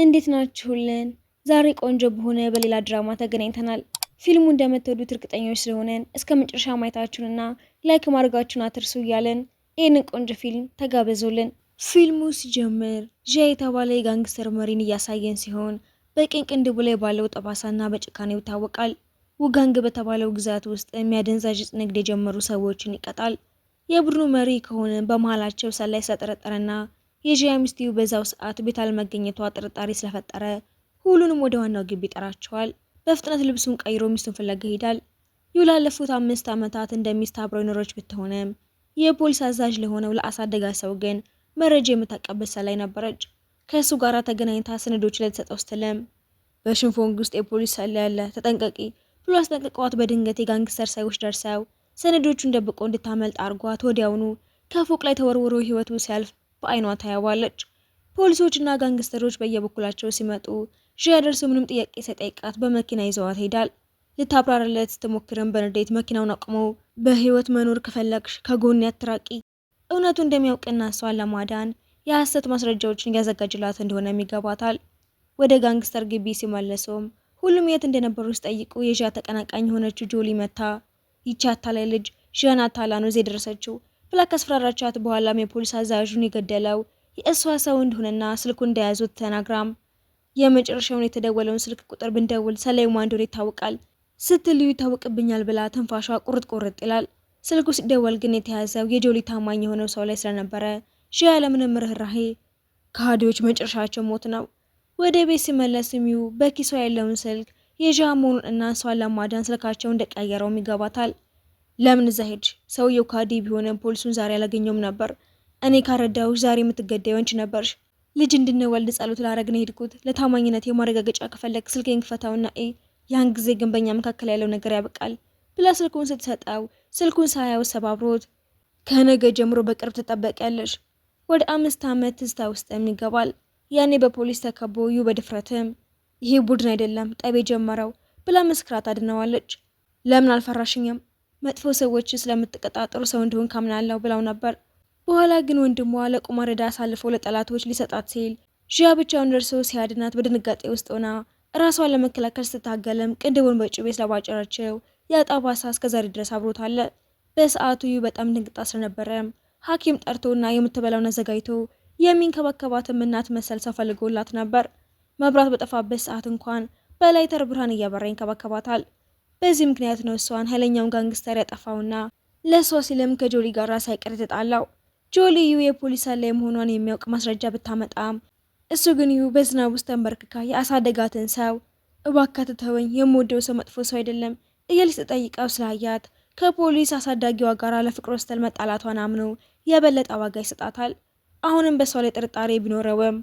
እንዴት ናችሁልን? ዛሬ ቆንጆ በሆነ በሌላ ድራማ ተገናኝተናል። ፊልሙ እንደምትወዱት እርግጠኞች ስለሆነን እስከ መጨረሻ ማየታችሁንና ላይክ ማድረጋችሁን አትርሱ እያለን ይህንን ቆንጆ ፊልም ተጋበዙልን። ፊልሙ ሲጀምር ዣ የተባለ የጋንግስተር መሪን እያሳየን ሲሆን በቀኝ ቅንድቡ ላይ ባለው ጠባሳና በጭካኔው ይታወቃል። ውጋንግ በተባለው ግዛት ውስጥ የሚያደንዛዥ ዕፅ ንግድ የጀመሩ ሰዎችን ይቀጣል። የቡድኑ መሪ ከሆነ በመሃላቸው ሰላይ ስለጠረጠረና የጂያ ሚስቱ በዛው ሰዓት ቤት አለመገኘቷ ጥርጣሬ ስለፈጠረ ሁሉንም ወደ ዋናው ግቢ ይጠራቸዋል። በፍጥነት ልብሱን ቀይሮ ሚስቱን ፍለጋ ይሄዳል። ላለፉት 5 ዓመታት እንደሚስት አብረው ኖሮች ብትሆንም የፖሊስ አዛዥ ለሆነው ለአሳደጋ ሰው ግን መረጃ የምታቀብል ሰላይ ነበረች። ከእሱ ጋር ተገናኝታ ሰነዶች ላይ ተሰጠው ስትልም በሽንፎንግ ውስጥ የፖሊስ ሰላይ ያለ ተጠንቀቂ ብሎ አስጠንቅቀዋት በድንገት የጋንግስተር ሰዎች ደርሰው ሰነዶቹን ደብቆ እንድታመልጥ አርጓት ወዲያውኑ ከፎቅ ላይ ተወርውሮ ህይወቱ ሲያልፍ በአይኗ ታያዋለች። ፖሊሶችና ጋንግስተሮች በየበኩላቸው ሲመጡ ዣ ደርሶ ምንም ጥያቄ ሳይጠይቃት በመኪና ይዘዋት ሄዳል። ልታብራራለት ስትሞክርም በንዴት መኪናውን አቁመው በህይወት መኖር ከፈለግሽ ከጎን ያትራቂ እውነቱ እንደሚያውቅና እሷን ለማዳን የሐሰት ማስረጃዎችን ያዘጋጅላት እንደሆነ ይገባታል። ወደ ጋንግስተር ግቢ ሲመለሱም ሁሉም የት እንደነበሩ ሲጠይቁ የዣ ተቀናቃኝ የሆነችው ጆሊ መታ ይቺ አታላይ ልጅ ዣን አታላ ነው እዚህ የደረሰችው ብላ ካስፈራራቻት በኋላም የፖሊስ አዛዡን የገደለው የእሷ ሰው እንደሆነና ስልኩን እንደያዙት ተናግራም የመጨረሻውን የተደወለውን ስልክ ቁጥር ብንደውል ሰላዩ ማን እንደሆነ ይታወቃል ስትል ይታወቅብኛል ብላ ትንፋሿ ቁርጥ ይላል። ስልኩ ሲደወል ግን የተያዘው የጆሊ ታማኝ የሆነው ሰው ላይ ስለነበረ ዣ ያለምንም ርህራሄ ከሃዲዎች መጨረሻቸው ሞት ነው። ወደ ቤት ሲመለስ ሚው በኪሷ ያለውን ስልክ የዣ መሆኑን እና እሷን ለማዳን ስልካቸው እንደቀየረውም ይገባታል። ለምን እዛ ሄድሽ? ሰውየው ካዲ ቢሆንም ፖሊሱን ዛሬ አላገኘውም ነበር። እኔ ካረዳሁሽ ዛሬ የምትገደዩ አንቺ ነበርሽ። ልጅ እንድንወልድ ጸሎት ላረግ ነው ሄድኩት። ለታማኝነት የማረጋገጫ ከፈለግ ስልኬን ክፈታውና ያን ጊዜ ግን በእኛ መካከል ያለው ነገር ያበቃል ብላ ስልኩን ስትሰጠው ስልኩን ሳያው ሰባብሮት ከነገ ጀምሮ በቅርብ ትጠበቂያለሽ። ወደ 5 ዓመት ትዝታ ውስጥም ይገባል። ያኔ በፖሊስ ተከቦ በድፍረትም ይሄ ቡድን አይደለም ጠብ የጀመረው ብላ መስክራት አድነዋለች። ለምን አልፈራሽኝም? መጥፎ ሰዎች ስለምትቀጣጥሩ ሰው እንደሆን ካምናለሁ ብላው ነበር። በኋላ ግን ወንድሟ ለቁማር ዕዳ አሳልፎ ለጠላቶች ሊሰጣት ሲል ዣ ብቻውን ደርሶ ሲያድናት በድንጋጤ ውስጥ ሆና ራሷን ለመከላከል ስትታገልም ቅንድቡን በጩቤ ስለባጨረችው ያጣባሳ እስከዛሬ ድረስ አብሮታለ። በሰዓቱ በጣም ድንግጣ ስለነበረም ሐኪም ጠርቶና የምትበላውን አዘጋጅቶ የሚንከባከባትም እናት መሰል ሰው ፈልጎላት ነበር። መብራት በጠፋበት ሰዓት እንኳን በላይተር ብርሃን እያበራ ይንከባከባታል። በዚህ ምክንያት ነው እሷን ኃይለኛውን ጋንግስተር ያጠፋውና ለሷ ሲልም ከጆሊ ጋር ሳይቀር ተጣላው። ጆሊ የፖሊስ ላይ መሆኗን የሚያውቅ ማስረጃ ብታመጣም እሱ ግን በዝናብ ውስጥ ተንበርክካ የአሳደጋትን ሰው እባክህ ተወኝ፣ የምወደው ሰው መጥፎ ሰው አይደለም እያለች ተጠይቀው ስላያት ከፖሊስ አሳዳጊዋ ጋር ለፍቅር ወስተል መጣላቷን አምኖ የበለጠ ዋጋ ይሰጣታል። አሁንም በሷ ላይ ጥርጣሬ ቢኖረውም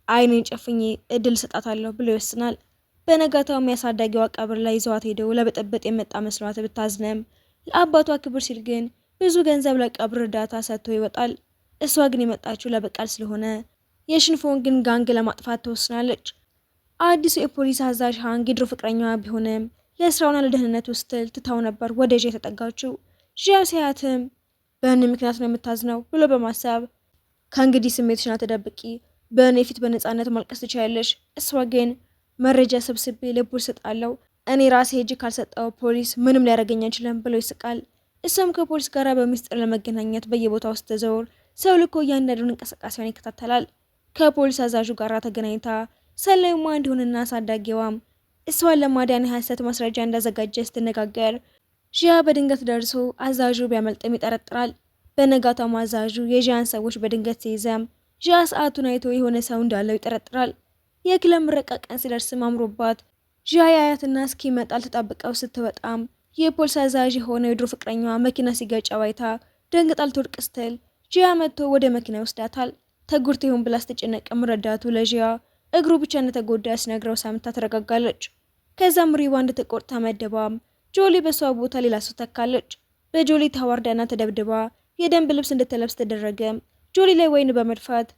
አይኔን ጨፍኜ እድል ሰጣታለሁ ብሎ ይወስናል። በነጋታውም ያሳዳጊዋ ቀብር ላይ ይዘዋት ሄደው ለበጠበጥ የመጣ መስሏት ብታዝነም ለአባቷ ክብር ሲል ግን ብዙ ገንዘብ ለቀብር እርዳታ ሰጥቶ ይወጣል። እሷ ግን የመጣችው ለበቀል ስለሆነ የሽንፎንግን ጋንግ ለማጥፋት ተወስናለች። አዲሱ የፖሊስ አዛዥ ሃንግ የድሮ ፍቅረኛዋ ቢሆንም ለስራውና ለደህንነቱ ስትል ትታው ነበር ወደ ዣ የተጠጋችው። ዣ ሲያትም በእኔ ምክንያት ነው የምታዝነው ብሎ በማሰብ ከእንግዲህ ስሜትሽን አትደብቂ፣ በእኔ ፊት በነፃነት ማልቀስ ትችያለሽ። እሷ ግን መረጃ ሰብስቤ ለፖሊስ ሰጣለው፣ እኔ ራሴ ሄጄ ካልሰጠው ፖሊስ ምንም ሊያደርገኝ አይችልም ብሎ ይስቃል። እሷም ከፖሊስ ጋር በሚስጥር ለመገናኘት በየቦታው ስትዘውር ሰው ልኮ እያንዳንዱን እንቅስቃሴውን ይከታተላል። ከፖሊስ አዛዡ ጋር ተገናኝታ ሰላዩማ እንደሆነና አሳዳጊዋም እሷን ለማዳን የሐሰት ማስረጃ እንዳዘጋጀ ስትነጋገር ዣ በድንገት ደርሶ አዛዡ ቢያመልጥም ይጠረጥራል። በነጋታው አዛዡ የዣን ሰዎች በድንገት ሲይዘም ዣ ሰዓቱን አይቶ የሆነ ሰው እንዳለው ይጠረጥራል። የክለብ ምረቃ ቀን ሲደርስም አምሮባት ዣ ያያትና እስኪመጣ ተጣብቀው ስትወጣም የፖሊስ አዛዥ የሆነ የድሮ ፍቅረኛዋ መኪና ሲገጨው አይታ ደንግጣ ልትወድቅ ስትል ዣ መጥቶ ወደ መኪና ይወስዳታል። ተጉርቶ ይሁን ብላ ስትጨነቅም ረዳቱ ለዣ እግሩ ብቻ እንደተጎዳ ሲነግረው ሰምታ ተረጋጋለች። ከዛም ሪዋ እንድትቆርጥ ተመድባም ጆሊ በሷ ቦታ ሌላ ሰው ተካለች። በጆሊ ተዋርዳና ተደብድባ የደንብ ልብስ እንድትለብስ ተደረገ። ጆሊ ላይ ወይን በመድፋት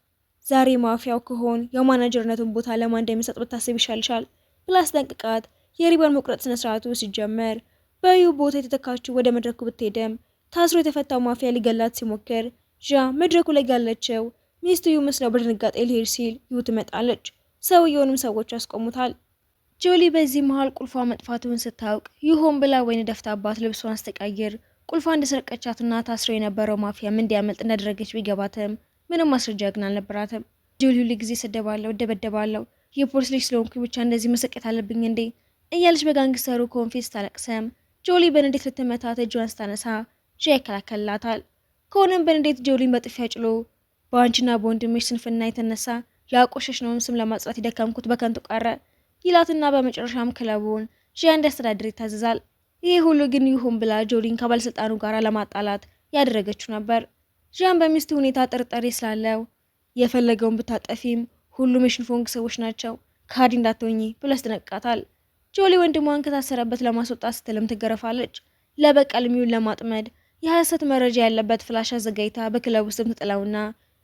ዛሬ ማፊያው ከሆን የማናጀርነቱን ቦታ ለማን እንደሚሰጥ ብታስብ ይሻልሻል ብላ አስጠንቅቃት የሪባን መቁረጥ ስነ ስርዓቱ ሲጀመር በዩ ቦታ የተተካችው ወደ መድረኩ ብትሄድም ታስሮ የተፈታው ማፊያ ሊገላት ሲሞክር ዣ መድረኩ ላይ ጋለችው ሚስቱ ዩ መስለው በድንጋጤ ሊሄድ ሲል ዩ ትመጣለች። ሰውየውንም ሰዎች ያስቆሙታል። ጆሊ በዚህ መሃል ቁልፏ መጥፋቱን ስታውቅ ይሆን ብላ ወይን ደፍታባት ልብሷን አስተቀይር ቁልፏ እንደሰረቀቻትና ታስሮ የነበረው ማፊያም እንዲያመልጥ እንዳደረገች ቢገባትም ምንም ማስረጃ ግን አልነበራትም። ጆሊ ሁሉ ጊዜ ስደባለሁ፣ እደበደባለሁ፣ የፖሊስ ልጅ ስለሆንኩ ብቻ እንደዚህ መሰቀት አለብኝ እንዴ እያለች በጋንግስተሩ ኮንፊስ ታለቅሰም ጆሊ በንዴት ልትመታት እጇን ስታነሳ ጂያ ይከላከልላታል። ከሆነም በንዴት ጆሊን በጥፊ አጭሎ በአንቺና በወንድምሽ ስንፍና የተነሳ ያቆሸሽነውን ስም ለማጽዳት የደከምኩት በከንቱ ቀረ ይላትና በመጨረሻም ክለቡን ጂያ እንዲያስተዳድር ይታዘዛል። ይሄ ሁሉ ግን ይሁን ብላ ጆሊን ከባለስልጣኑ ጋር ለማጣላት ያደረገችው ነበር። ጂያን በሚስቱ ሁኔታ ጥርጣሬ ስላለው የፈለገውን ብታጠፊም ሁሉም የሽንፎንግ ሰዎች ናቸው፣ ካዲ እንዳትሆኚ ብሎ ያስጠነቅቃታል። ጆሊ ወንድሟን ከታሰረበት ለማስወጣት ስትልም ትገረፋለች። ለበቀል ሚውን ለማጥመድ የሐሰት መረጃ ያለበት ፍላሽ አዘጋጅታ በክለብ ውስጥም ትጥለውና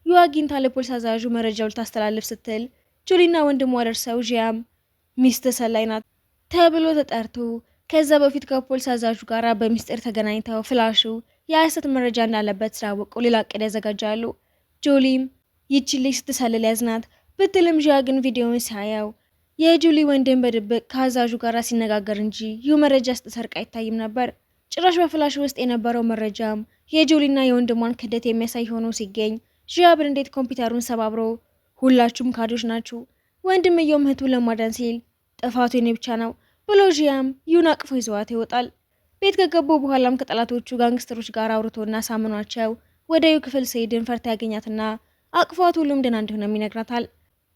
አግኝታ ለፖሊስ አዛዡ መረጃው ልታስተላልፍ ስትል ጆሊና ወንድሟ ደርሰው ጂያም ሚስት ሰላይ ናት ተብሎ ተጠርቶ ከዛ በፊት ከፖሊስ አዛዡ ጋር በሚስጥር ተገናኝተው ፍላሹ የሐሰት መረጃ እንዳለበት ስላወቀው ሌላ እቅድ ያዘጋጃሉ። ጆሊም ይቺ ልጅ ስትሰልል ያዝናት ብትልም ጂያ ግን ቪዲዮውን ሲያየው የጆሊ ወንድም በድብቅ ከአዛዡ ጋር ሲነጋገር እንጂ ይህ መረጃ ስትሰርቅ አይታይም ነበር። ጭራሽ በፍላሹ ውስጥ የነበረው መረጃም የጆሊና የወንድሟን ክህደት የሚያሳይ ሆኖ ሲገኝ ጂያ እንዴት ኮምፒውተሩን ሰባብሮ ሁላችሁም ካዶች ናችሁ፣ ወንድምየውም እህቱን ለማዳን ሲል ጥፋቱ የኔ ብቻ ነው ብሎ ጂያም ዩን አቅፎ ይዘዋት ይወጣል። ቤት ከገቡ በኋላም ከጠላቶቹ ጋንግስተሮች ጋር አውርቶና ሳምኗቸው ወደ ዩ ክፍል ሲሄድን ፈርታ ያገኛትና አቅፏት ሁሉም ደህና እንደሆነ ይነግራታል።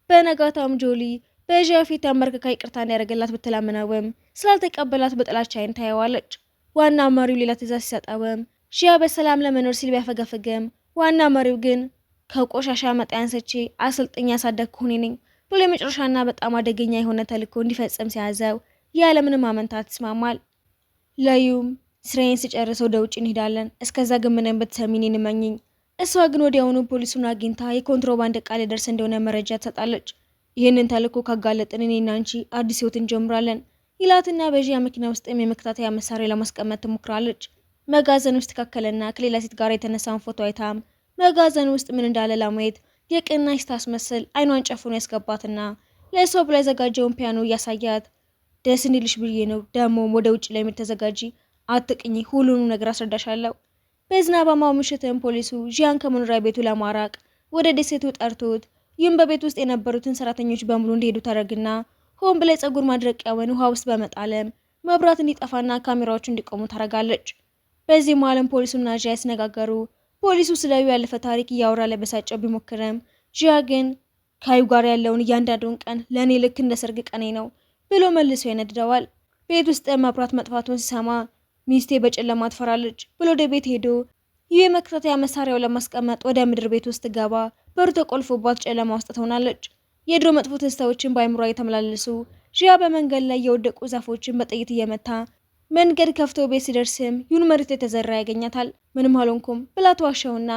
በነጋታም ጆሊ በጂያ ፊት ተንበርክካ ይቅርታ እንዲያደርግላት ብትለምነውም ስላልተቀበላት በጥላቻ አይን ታየዋለች። ዋና መሪው ሌላ ትዕዛዝ ሲሰጠውም ጂያ በሰላም ለመኖር ሲል ቢያፈገፍግም ዋና መሪው ግን ከቆሻሻ መጣ ያንሰቼ አሰልጥኛ ያሳደግኩ እኔ ነኝ ብሎ የመጨረሻና በጣም አደገኛ የሆነ ተልዕኮ እንዲፈጽም ሲያዘው ያለምንም አመንታት ይስማማል። ለዩም ስራዬን ስጨርስ ወደ ውጭ እንሄዳለን፣ እስከዛ ግን ምንም ብትሰሚኝ እንመኝኝ። እሷ ግን ወዲያውኑ ፖሊሱን አግኝታ የኮንትሮባንድ ዕቃ ሊደርስ እንደሆነ መረጃ ትሰጣለች። ይህንን ተልዕኮ ካጋለጥን እኔና አንቺ አዲስ ህይወት እንጀምራለን ይላትና በጂያ መኪና ውስጥም የመከታተያ መሳሪያ ለማስቀመጥ ትሞክራለች። መጋዘን ውስጥ ተካከለና ከሌላ ሴት ጋር የተነሳውን ፎቶ አይታም መጋዘን ውስጥ ምን እንዳለ ለማየት የቅናሽ ታስመስል አይኗን ጨፍኖ ያስገባትና ለሷ ብላ ያዘጋጀውን ፒያኖ እያሳያት ደስ እንዲልሽ ብዬ ነው፣ ደግሞም ወደ ውጭ ላይ ተዘጋጂ፣ አትቅኝ፣ ሁሉንም ነገር አስረዳሻለሁ። በዝናባማው ምሽትም ፖሊሱ ጂያን ከመኖሪያ ቤቱ ለማራቅ ወደ ደሴቱ ጠርቶት ይህም በቤት ውስጥ የነበሩትን ሰራተኞች በሙሉ እንዲሄዱ ታደርግና ሆን ብላ የጸጉር ማድረቂያውን ውሃ ውስጥ በመጣለም መብራት እንዲጠፋና ካሜራዎቹ እንዲቆሙ ታደርጋለች። በዚህ መሀልም ፖሊሱና ጂያ ያስነጋገሩ ፖሊሱ ስለ ዩ ያለፈ ታሪክ እያወራ ለበሳጨው ቢሞክርም ጂያ ግን ከዩ ጋር ያለውን እያንዳንዱን ቀን ለእኔ ልክ እንደ ሰርግ ቀኔ ነው ብሎ መልሶ ይነድደዋል። ቤት ውስጥ መብራት መጥፋቱን ሲሰማ ሚስቴ በጨለማ ትፈራለች ብሎ ወደ ቤት ሄዶ ይህ የመከታተያ መሳሪያው ለማስቀመጥ ወደ ምድር ቤት ውስጥ ገባ። በሩ ተቆልፎባት ጨለማ ውስጥ ትሆናለች። የድሮ መጥፎ ትዝታዎችን በአይምሯ የተመላለሱ ጂያ በመንገድ ላይ የወደቁ ዛፎችን በጥይት እየመታ መንገድ ከፍቶ ቤት ሲደርስም ዩን መሬት የተዘራ ያገኛታል። ምንም አልሆንኩም ብላ ተዋሸውና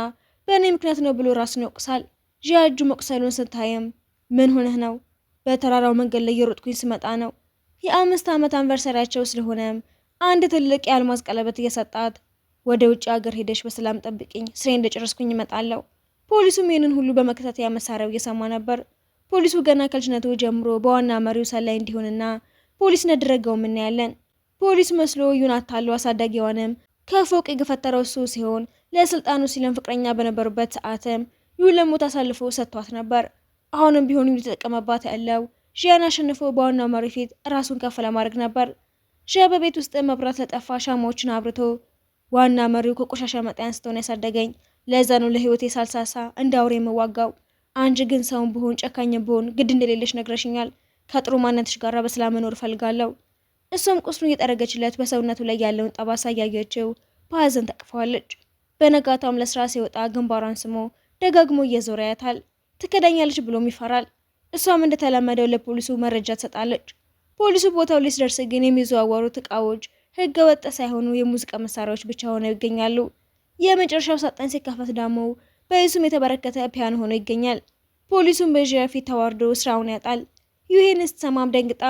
በእኔ ምክንያት ነው ብሎ ራሱን ይወቅሳል። ጂያ እጁ መቁሰሉን ስታይም ምን ሆነህ ነው? በተራራው መንገድ ላይ የሮጥኩኝ ስመጣ ነው። የ5 ዓመት አንቨርሰሪያቸው ስለሆነም አንድ ትልቅ የአልማዝ ቀለበት እየሰጣት ወደ ውጭ ሀገር ሄደሽ በሰላም ጠብቅኝ፣ ስሬ እንደጨረስኩኝ እመጣለሁ። ፖሊሱም ይህንን ሁሉ በመከታተያ መሳሪያው እየሰማ ነበር። ፖሊሱ ገና ከልጅነቱ ጀምሮ በዋና መሪው ሰላይ እንዲሆንና ፖሊስ እንደደረገውም እናያለን። ፖሊስ መስሎ ዩን አታለው አሳዳጊዋንም ከፎቅ የገፈተረው እሱ ሲሆን ለስልጣኑ ሲለም ፍቅረኛ በነበሩበት ሰዓትም ዩን ለሞት አሳልፎ ሰጥቷት ነበር። አሁንም ቢሆን ዩን የተጠቀመባት ያለው ጂያን አሸንፎ በዋናው መሪ ፊት ራሱን ከፍ ለማድረግ ነበር። ጂያ በቤት ውስጥ መብራት ለጠፋ ሻማዎችን አብርቶ ዋና መሪው ከቆሻሻ መጣያ አንስተውን ያሳደገኝ፣ ለዛ ነው ለህይወቴ ሳልሳሳ እንደ አውሬ የምዋጋው። አንቺ ግን ሰውን ብሆን ጨካኝ ብሆን ግድ እንደሌለሽ ነግረሽኛል። ከጥሩ ማንነትሽ ጋር በሰላም መኖር እፈልጋለሁ። እሷም ቁስሉን እየጠረገችለት በሰውነቱ ላይ ያለውን ጠባሳ እያየችው በሀዘን ተቅፈዋለች። በነጋታውም ለስራ ሲወጣ ግንባሯን ስሞ ደጋግሞ እየዞረ ያታል። ትከዳኛለች ብሎም ይፈራል። እሷም እንደተለመደው ለፖሊሱ መረጃ ትሰጣለች። ፖሊሱ ቦታው ላይ ሲደርስ ግን የሚዘዋወሩት እቃዎች ህገ ወጥ ሳይሆኑ የሙዚቃ መሳሪያዎች ብቻ ሆነው ይገኛሉ። የመጨረሻው ሳጥን ሲከፈት ደግሞ በይሱም የተበረከተ ፒያኖ ሆኖ ይገኛል። ፖሊሱም በጂያ ፊት ተዋርዶ ስራውን ያጣል። ይህን ስትሰማም ደንግጣ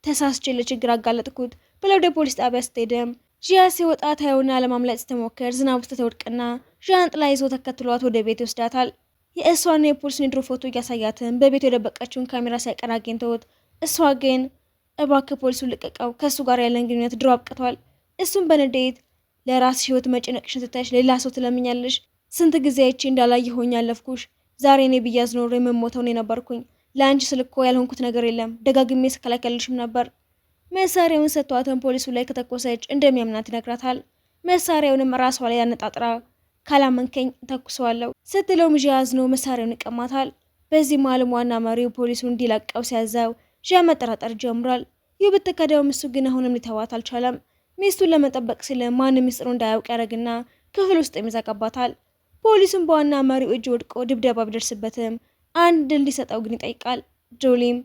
ተሳስቼ ለችግር አጋለጥኩት ብላ ወደ ፖሊስ ጣቢያ ስትሄድም ጂያ ሲወጣ ታየውና ለማምለጥ ስትሞክር ዝናብ ውስጥ ተወድቅና ዣንጥላ ይዞ ተከትሏት ወደ ቤት ይወስዳታል። የእሷና የፖሊሱን የድሮ ፎቶ እያሳያትም በቤቱ የደበቀችውን ካሜራ ሳይቀር አግኝተውት፣ እሷ ግን እባክህ ፖሊሱን ልቀቀው፣ ከእሱ ጋር ያለን ግንኙነት ድሮ አብቅቷል። እሱም በንዴት ለራስሽ ህይወት መጨነቅሽን ትተሽ ሌላ ሰው ትለምኛለሽ? ስንት ጊዜ አይቼ እንዳላየሁኝ ያለፍኩሽ። ዛሬ እኔ ብያዝ ኖሮ የምሞተውን የነበርኩኝ። ለአንቺ ስልኮ ያልሆንኩት ነገር የለም። ደጋግሜ ስከላከልሽም ነበር። መሳሪያውን ሰጥቷትን ፖሊሱ ላይ ከተኮሰች እንደሚያምናት ይነግራታል። መሳሪያውንም ራሷ ላይ ያነጣጥራ ካላመንከኝ ተኩሰዋለሁ ስትለውም ዣ አዝኖ መሳሪያውን ይቀማታል። በዚህ መሀልም ዋና መሪው ፖሊሱን እንዲለቀው ሲያዘው ዣ መጠራጠር ጀምሯል። ይህ ብትከዳውም እሱ ግን አሁንም ሊተዋት አልቻለም። ሚስቱን ለመጠበቅ ሲል ማንም ሚስጥሩ እንዳያውቅ ያደርግና ክፍል ውስጥ ይዘጋባታል። ፖሊሱም በዋና መሪው እጅ ወድቆ ድብደባ ቢደርስበትም አንድ ድል እንዲሰጠው ግን ይጠይቃል። ጆሊም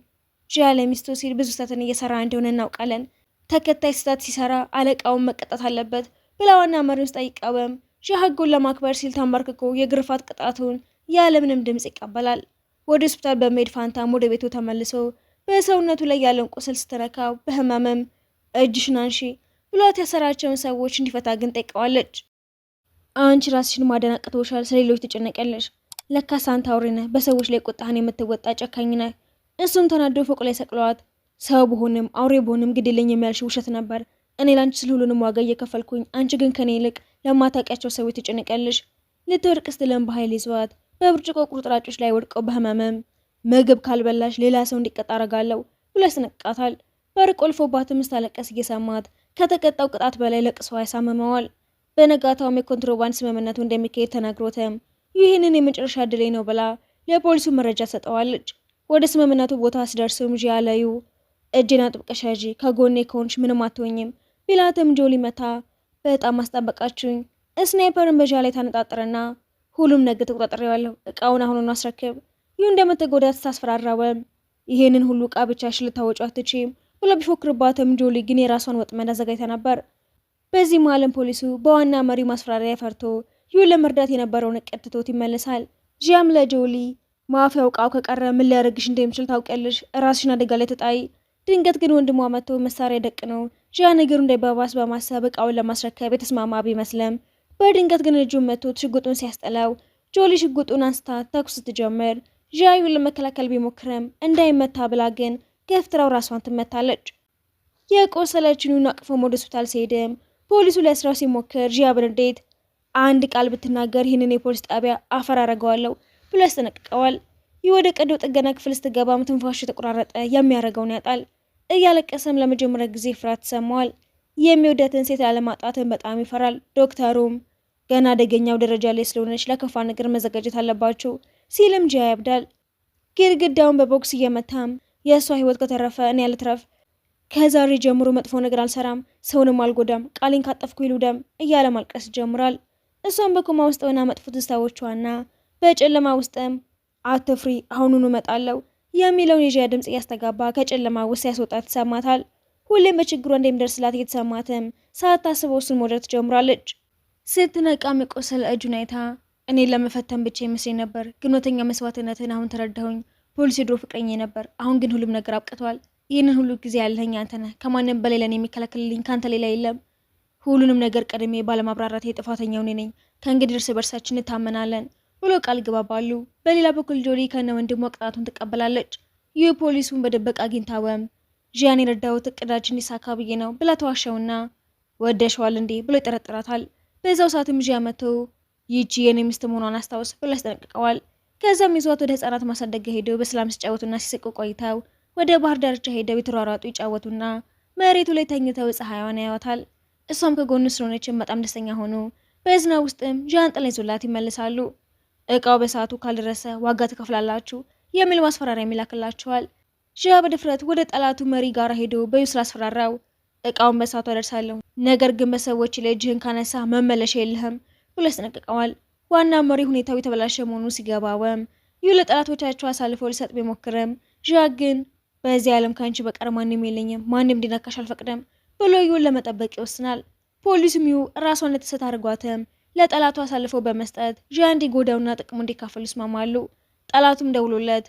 ዣ ለሚስቱ ሲል ብዙ ስህተትን እየሰራ እንደሆነ እናውቃለን። ተከታይ ስህተት ሲሰራ አለቃውን መቀጣት አለበት ብላ ዋና መሪውን ስጠይቀውም ዣ ህጉን ለማክበር ሲል ተንበርክኮ የግርፋት ቅጣቱን ያለምንም ድምፅ ይቀበላል። ወደ ሆስፒታል በመሄድ ፋንታም ወደ ቤቱ ተመልሶ በሰውነቱ ላይ ያለውን ቁስል ስትነካው በህመምም እጅሽን አንሺ ብሏት ያሰራቸውን ሰዎች እንዲፈታ ግን ጠይቀዋለች። አንቺ ራስሽን ማደናቀቶሻል፣ ስለሌሎች ትጨነቂያለሽ። ለካ ሳንታውሪ ነህ፣ በሰዎች ላይ ቁጣህን የምትወጣ ጨካኝ ነህ። እሱም ተናዶ ፎቅ ላይ ሰቅለዋት ሰው በሆንም አውሬ በሆንም ግድልኝ የሚያልሽ ውሸት ነበር። እኔ ላንቺ ስለ ሁሉንም ዋጋ እየከፈልኩኝ፣ አንቺ ግን ከኔ ይልቅ ለማታውቂያቸው ሰዎች ትጨነቂያለሽ። ልትወድቅ ስትልም በኃይል ይዘዋት በብርጭቆ ቁርጥራጮች ላይ ወድቀው በህመምም ምግብ ካልበላሽ ሌላ ሰው እንዲቀጣ አረጋለሁ ብሎ ያስነቅቃታል። በር ቆልፎባትም ስታለቀስ እየሰማት ከተቀጣው ቅጣት በላይ ለቅሶ ያሳምመዋል። በነጋታውም የኮንትሮባንድ ስምምነቱ እንደሚካሄድ ተናግሮትም ይህንን የመጨረሻ ድሌ ነው ብላ ለፖሊሱ መረጃ ሰጠዋለች። ወደ ስምምነቱ ቦታ ሲደርሱም ዣለዩ እጅና ጥብቀሽ ያዢ፣ ከጎኔ ከሆንሽ ምንም አትሆኝም ቢላትም ጆሊ መታ በጣም አስጠበቃችሁኝ። ስናይፐርን በዣ ላይ ታነጣጥረና ሁሉም ነገር ተቆጣጥሬዋለሁ፣ እቃውን አሁኑኑ አስረክብ፣ ይህ እንደምትጎዳት ታስፈራራወም። ይሄንን ሁሉ እቃ ብቻሽን ልታወጪው አትችይም ብሎ ቢፎክርባትም ጆሊ ግን የራሷን ወጥመድ አዘጋጅታ ነበር። በዚህ መሀልም ፖሊሱ በዋና መሪ ማስፈራሪያ ፈርቶ ይሁን ለመርዳት የነበረውን እቅድ ትቶት ይመለሳል። ዣም ለጆሊ ማፊያው እቃው ከቀረ ምን ሊያደርግሽ እንደሚችል ታውቂያለሽ፣ ራስሽን አደጋ ላይ ተጣይ። ድንገት ግን ወንድሟ መጥቶ መሳሪያ ደቅ ነው ዣ ነገሩ እንዳይባባስ በማሰብ እቃውን ለማስረከብ የተስማማ ቢመስልም በድንገት ግን እጁን መቶት ሽጉጡን ሲያስጠላው ጆሊ ሽጉጡን አንስታ ተኩስ ስትጀምር ዣዩን ለመከላከል ቢሞክርም እንዳይመታ ብላ ግን ገፍትራው ራሷን ትመታለች። የቆሰለችውን አቅፎ ወደ ሆስፒታል ሲሄድም ፖሊሱ ሊያስራው ሲሞክር ዣ በንዴት አንድ ቃል ብትናገር ይህንን የፖሊስ ጣቢያ አፈር አረገዋለሁ ብሎ ያስጠነቅቀዋል። ይህ ወደ ቀዶ ጥገና ክፍል ስትገባም ትንፋሹ የተቆራረጠ የሚያደርገውን ያጣል። እያለቀሰም ለመጀመሪያ ጊዜ ፍርሃት ተሰማዋል። የሚወዳትን ሴት ላለማጣትን በጣም ይፈራል። ዶክተሩም ገና አደገኛው ደረጃ ላይ ስለሆነች ለከፋ ነገር መዘጋጀት አለባቸው ሲልም ጃ ያብዳል። ግድግዳውን በቦክስ እየመታም የእሷ ህይወት ከተረፈ እኔ ያልትረፍ፣ ከዛሬ ጀምሮ መጥፎ ነገር አልሰራም፣ ሰውንም አልጎዳም፣ ቃሌን ካጠፍኩ ይሉደም እያለ ማልቀስ ጀምራል። እሷም በኮማ ውስጥ ሆና መጥፎ ትዝታዎቿና በጨለማ ውስጥም አትፍሪ አሁኑኑ እመጣለሁ የሚለውን የዣ ድምፅ እያስተጋባ ከጨለማ ውስጥ ያስወጣት ይሰማታል። ሁሌም በችግሯ እንደሚደርስላት እየተሰማትም ሳታስበው እሱን መውደድ ትጀምራለች። ስትነቃም የቆሰለ እጁን አይታ እኔን ለመፈተን ብቻ ይመስለኝ ነበር፣ ግን እውነተኛ መስዋዕትነትን አሁን ተረዳሁኝ። ፖሊስ የድሮ ፍቅረኛ ነበር፣ አሁን ግን ሁሉም ነገር አብቅቷል። ይህንን ሁሉ ጊዜ ያለኸኝ አንተ ነህ፣ ከማንም በላይ ለኔ የሚከላከልልኝ ካንተ ሌላ የለም። ሁሉንም ነገር ቀድሜ ባለማብራራት የጥፋተኛው እኔ ነኝ። ከእንግዲህ እርስ በርሳችን እንታመናለን ብሎ ቃል ግባባሉ። በሌላ በኩል ጆሊ ከነ ወንድሟ ቅጣቱን ትቀበላለች። ይህ ፖሊሱን በደበቅ አግኝታወም ዣን የረዳሁት እቅዳችን ሊሳካ ብዬ ነው ብላ ተዋሸውና ወደሸዋል እንዴ ብሎ ይጠረጥራታል። በዛው ሰዓትም ዣ መጥቶ ይቺ የኔ ሚስት መሆኗን አስታውስ ብሎ ያስጠነቅቀዋል። ከዛም ይዟት ወደ ህፃናት ማሳደጊያ ሄደው በሰላም ሲጫወቱና ሲስቁ ቆይተው ወደ ባህር ዳርቻ ሄደው የተሯሯጡ ይጫወቱና መሬቱ ላይ ተኝተው ፀሐይዋን ያዩታል። እሷም ከጎኑ ስለሆነችም በጣም ደስተኛ ሆኑ። በዝናብ ውስጥም ዣንጥላ ይዞላት ይመልሳሉ። እቃው በሰዓቱ ካልደረሰ ዋጋ ትከፍላላችሁ የሚል ማስፈራሪያ የሚላክላቸዋል። ዣ በድፍረት ወደ ጠላቱ መሪ ጋር ሄዶ በዩ ስላስፈራራው እቃውን በሰዓቱ አደርሳለሁ፣ ነገር ግን በሰዎች ላይ እጅህን ካነሳ መመለሻ የለህም ብሎ ያስጠነቅቀዋል። ዋና መሪ ሁኔታው የተበላሸ መሆኑ ሲገባወም ይህ ለጠላቶቻቸው አሳልፎ ሊሰጥ ቢሞክርም ዣ ግን በዚህ ዓለም ከአንቺ በቀር ማንም የለኝም፣ ማንም እንዲነካሽ አልፈቅደም ብሎ ይሁን ለመጠበቅ ይወስናል። ፖሊሱም ይሁ ራሷን ለተሰት አድርጓትም ለጠላቱ አሳልፎ በመስጠት ዣ እንዲጎዳውና ጥቅሙ እንዲካፈሉ ይስማማሉ። ጠላቱም ደውሎለት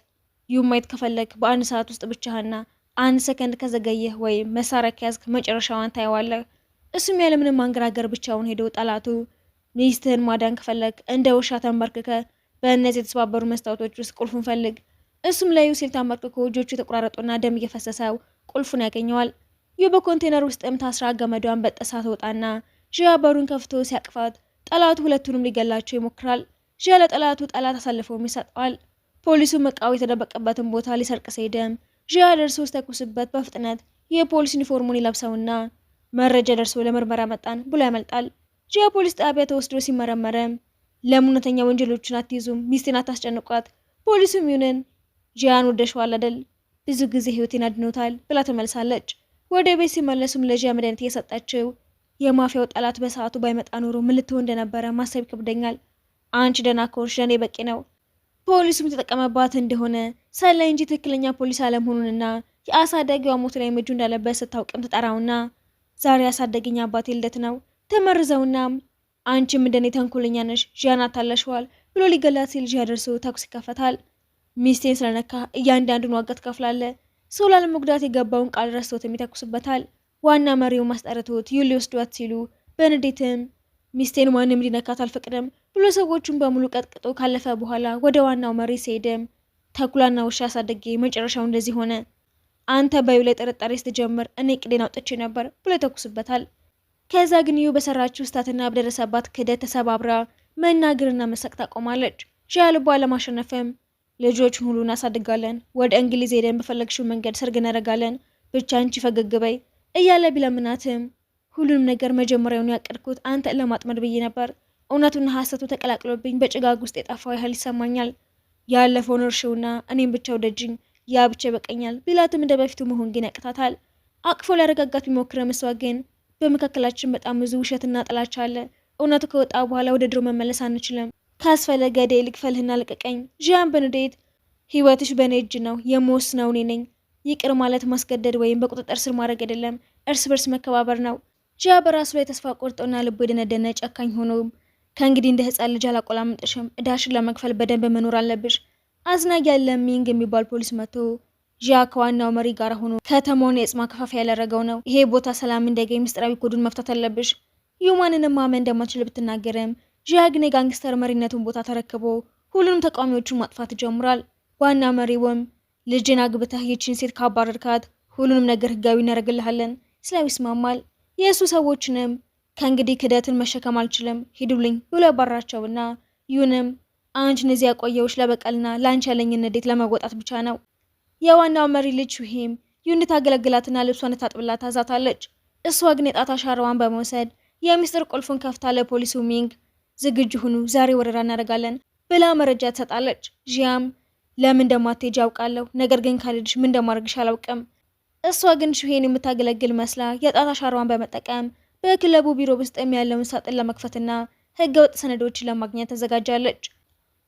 ይሁ ማየት ከፈለግ በአንድ ሰዓት ውስጥ ብቻህና አንድ ሰከንድ ከዘገየህ ወይም መሳሪያ ከያዝክ መጨረሻዋን ታየዋለህ። እሱም ያለምንም ማንገራገር ብቻውን ሄዶ ጠላቱ ሚስትህን ማዳን ከፈለግ እንደ ውሻ ተንበርክከ በእነዚህ የተሰባበሩ መስታወቶች ውስጥ ቁልፉን ፈልግ። እሱም ለዩ ሲል ተንበርክኮ እጆቹ የተቆራረጡና ደም እየፈሰሰው ቁልፉን ያገኘዋል። ዩ በኮንቴነር ውስጥም ታስራ ገመዷን በጥሳ ትወጣና ዢያ በሩን ከፍቶ ሲያቅፋት ጠላቱ ሁለቱንም ሊገላቸው ይሞክራል። ዢያ ለጠላቱ ጠላት አሳልፈውም ይሰጠዋል። ፖሊሱም እቃው የተደበቀበትን ቦታ ሊሰርቅ ሲሄድም ዢያ ደርሶ ሲተኩስበት በፍጥነት የፖሊስ ዩኒፎርሙን ይለብሰውና መረጃ ደርሶ ለምርመራ መጣን ብሎ ያመልጣል። ዢያ ፖሊስ ጣቢያ ተወስዶ ሲመረመረም ለምን እውነተኛ ወንጀሎችን አትይዙም? ሚስቴን አታስጨንቋት። ፖሊሱም ይሁንን ዢያን ወደሽዋል አይደል? ብዙ ጊዜ ህይወቴን አድኖታል ብላ ትመልሳለች። ወደ ቤት ሲመለሱም ለዢያ መድኃኒት እየሰጣችው የማፊያው ጠላት በሰዓቱ ባይመጣ ኖሮ ምን ልትሆን እንደነበረ ማሰብ ይከብደኛል። አንቺ ደህና ከሆንሽ ለእኔ በቂ ነው። ፖሊሱም የተጠቀመባት እንደሆነ ሰላይ እንጂ ትክክለኛ ፖሊስ አለመሆኑንና የአሳዳጊዋ ሞት ላይ እጁ እንዳለበት ስታውቅም ትጠራውና ዛሬ አሳደገኝ አባቴ ልደት ነው ተመርዘውና አንቺም እንደኔ ተንኮለኛ ነሽ ዢያን አታለሽዋል ብሎ ሊገላት ሲል ዢያ ደርሶ ተኩስ ይከፈታል። ሚስቴን ስለነካ እያንዳንዱን ዋጋ ትከፍላለህ። ሰው ላለመጉዳት የገባውን ቃል ረስቶትም ይተኩስበታል። ዋና መሪው ማስጠረቶት ዩ ሊወስዷት ሲሉ በንዴትም ሚስቴን ማንም ሊነካት አልፈቅድም ብሎ ሰዎቹን በሙሉ ቀጥቅጦ ካለፈ በኋላ ወደ ዋናው መሪ ሲሄድም ተኩላና ውሻ አሳደጌ መጨረሻው እንደዚህ ሆነ። አንተ በዩ ላይ ጥርጣሬ ስትጀምር እኔ ቅዴን አውጥቼ ነበር ብሎ ይተኩስበታል። ከዛ ግን ዩ በሰራችው ስህተትና በደረሰባት ክህደት ተሰባብራ መናገርና መሳቅ ታቆማለች። ዢያ ልቧ ለማሸነፍም ልጆችን ሁሉ እናሳድጋለን፣ ወደ እንግሊዝ ሄደን በፈለግሽው መንገድ ሰርግ እናደርጋለን፣ ብቻ አንቺ ፈገግ በይ እያለ ቢለምናትም ሁሉንም ነገር መጀመሪያውኑ ያቀድኩት አንተን ለማጥመድ ብዬ ነበር። እውነቱና ሐሰቱ ተቀላቅሎብኝ በጭጋግ ውስጥ የጠፋው ያህል ይሰማኛል። ያለፈውን እርሽውና እኔም ብቻ ወደጅኝ፣ ያ ብቻ ይበቀኛል ቢላትም እንደ በፊቱ መሆን ግን ያቅታታል። አቅፎ ሊያረጋጋት ቢሞክርም እሷ ግን በመካከላችን በጣም ብዙ ውሸትና ጥላቻ አለ። እውነቱ ከወጣ በኋላ ወደ ድሮ መመለስ አንችልም። ካስፈለገ ገዴ ልክፈልህና ልቀቀኝ። ዢያን በንዴት ህይወትሽ በእኔ እጅ ነው፣ የምወስነው እኔ ነኝ። ይቅር ማለት ማስገደድ ወይም በቁጥጥር ስር ማድረግ አይደለም፣ እርስ በርስ መከባበር ነው። ዢያ በራሱ ላይ ተስፋ ቆርጦና ልቡ የደነደነ ጨካኝ ሆኖ ከእንግዲህ እንደ ህፃን ልጅ አላቆላምጥሽም፣ እዳሽን ለመክፈል በደንብ መኖር አለብሽ። አዝናጊ ያለ ሚንግ የሚባል ፖሊስ መጥቶ ዢያ ከዋናው መሪ ጋር ሆኖ ከተማውን የእጽ ማከፋፈያ ያደረገው ነው። ይሄ ቦታ ሰላም እንዳይገኝ ምስጢራዊ ኮዱን መፍታት አለብሽ። ዩማንንም ማመን እንደማትችል ብትናገርም ዢያ ግን የጋንግስተር መሪነቱን ቦታ ተረክቦ ሁሉንም ተቃዋሚዎቹን ማጥፋት ይጀምራል። ዋና መሪውም ልጅን አግብተህ ይችን ሴት ካባረርካት ሁሉንም ነገር ህጋዊ እናደርግልሃለን ስለው ይስማማል። የእሱ ሰዎችንም ከእንግዲህ ክደትን መሸከም አልችልም ሂዱልኝ ብሎ ያባራቸውና ዩንም አንቺን እዚህ ያቆየውሽ ለበቀልና ለአንቺ ያለኝን ንዴት ለመወጣት ብቻ ነው። የዋናው መሪ ልጅ ሹሂም ዩ እንድታገለግላትና ልብሷን እንድታጥብላት ታዛታለች። እሷ ግን የጣት አሻራዋን በመውሰድ የሚስጥር ቁልፉን ከፍታ ለፖሊሱ ሚንግ ዝግጁ ሁኑ፣ ዛሬ ወረራ እናደርጋለን ብላ መረጃ ትሰጣለች። ዢያም ለምን እንደማትሄጂ አውቃለሁ፣ ነገር ግን ካልሄድሽ ምን እንደማደርግሽ አላውቅም። እሷ ግን ሹሄን የምታገለግል መስላ የጣት አሻራዋን በመጠቀም በክለቡ ቢሮ ውስጥ ያለውን ሳጥን ለመክፈትና ህገወጥ ሰነዶችን ለማግኘት ተዘጋጃለች።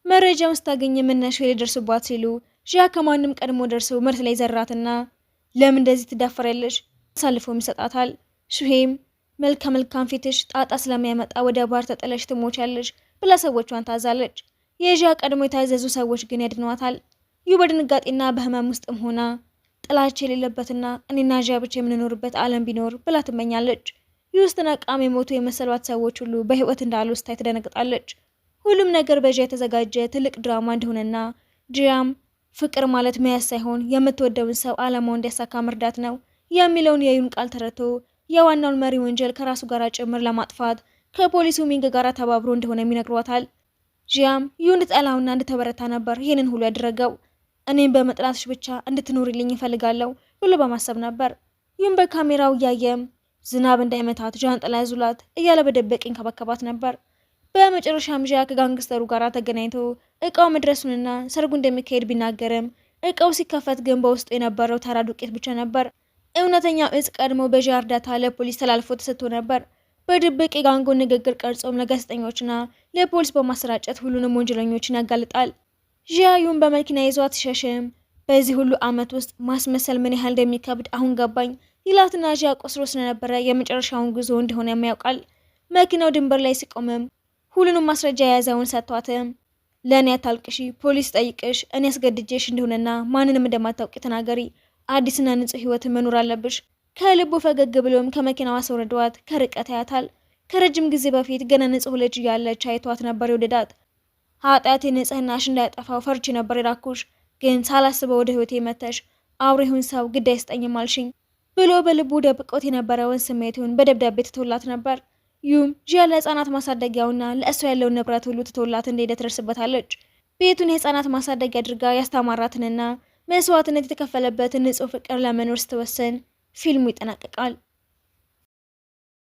መረጃውን ስታገኝ ምነሽ ሊደርሱባት ሲሉ ዢያ ከማንም ቀድሞ ደርሶ መሬት ላይ ዘራትና ለምን እንደዚህ ትዳፈሪያለሽ አሳልፎም ይሰጣታል። ሹሄም መልካም ፊትሽ ጣጣ ስለሚያመጣ ወደ ባህር ተጥለሽ ትሞቻለሽ ብላ ሰዎቿን ታዛለች። የዢያ ቀድሞ የታዘዙ ሰዎች ግን ያድኗታል። ዩ በድንጋጤና በህመም ውስጥም ሆና ጥላቻ የሌለበትና እኔና ዢያ ብቻ የምንኖርበት ዓለም ቢኖር ብላ ትመኛለች። ዩ ውስጥ ነቃም የሞቱ የመሰሏት ሰዎች ሁሉ በህይወት እንዳሉ ስታይ ትደነግጣለች። ሁሉም ነገር በዢያ የተዘጋጀ ትልቅ ድራማ እንደሆነና ጂያም ፍቅር ማለት መያዝ ሳይሆን የምትወደውን ሰው ዓላማው እንዲያሳካ መርዳት ነው የሚለውን የዩን ቃል ተረድቶ የዋናውን መሪ ወንጀል ከራሱ ጋር ጭምር ለማጥፋት ከፖሊሱ ሚንግ ጋር ተባብሮ እንደሆነ ይነግሯታል። ጂያም ዩ እንድጠላውና እንድተበረታ ነበር ይህንን ሁሉ ያደረገው። እኔም በመጥላትሽ ብቻ እንድትኖርልኝ ይፈልጋለሁ ብሎ በማሰብ ነበር። ዩን በካሜራው እያየም ዝናብ እንዳይመታት ጃንጥላ ያዙላት እያለ በደበቅ ይንከባከባት ነበር። በመጨረሻም ዢያ ከጋንግስተሩ ጋር ተገናኝቶ እቃው መድረሱንና ሰርጉ እንደሚካሄድ ቢናገርም እቃው ሲከፈት ግን በውስጡ የነበረው ተራ ዱቄት ብቻ ነበር። እውነተኛው እጽ ቀድሞ በዢያ እርዳታ ለፖሊስ ተላልፎ ተሰጥቶ ነበር። በድብቅ የጋንጎን ንግግር ቀርጾም ለጋዜጠኞችና ለፖሊስ በማሰራጨት ሁሉንም ወንጀለኞችን ያጋልጣል። ዢያ ዩን በመኪና ይዟት ሲሸሽም በዚህ ሁሉ ዓመት ውስጥ ማስመሰል ምን ያህል እንደሚከብድ አሁን ገባኝ ይላትና ዢያ ቆስሎ ስለነበረ የመጨረሻውን ጉዞ እንደሆነ ያውቃል። መኪናው ድንበር ላይ ሲቆምም ሁሉንም ማስረጃ የያዘውን ሰጥቷትም ለእኔ አታልቅሺ፣ ፖሊስ ጠይቅሽ እኔ አስገድጄሽ እንደሆነና ማንንም እንደማታውቂ ተናገሪ፣ አዲስና ንጹህ ህይወት መኖር አለብሽ። ከልቡ ፈገግ ብሎም ከመኪናዋ አስወርዷት ከርቀት ያያታል። ከረጅም ጊዜ በፊት ገና ንጹህ ልጅ ያለች አይቷት ነበር የወደዳት። ኃጢአቴ ንጽህናሽ እንዳይጠፋው ፈርቼ ነበር የላኩሽ፣ ግን ሳላስበው ወደ ህይወቴ መተሽ አውሬውን ሰው ግድ አይስጠኝም አልሽኝ ብሎ በልቡ ደብቆት የነበረውን ስሜቱን በደብዳቤ ትቶላት ነበር። ዩም ጂያን ለህፃናት ማሳደጊያውና ለእሷ ያለውን ንብረት ሁሉ ትቶላት እንደሄደ ትደርስበታለች። ቤቱን የህፃናት ማሳደጊያ አድርጋ ያስተማራትንና መስዋዕትነት የተከፈለበትን ንጹህ ፍቅር ለመኖር ስትወስን ፊልሙ ይጠናቀቃል።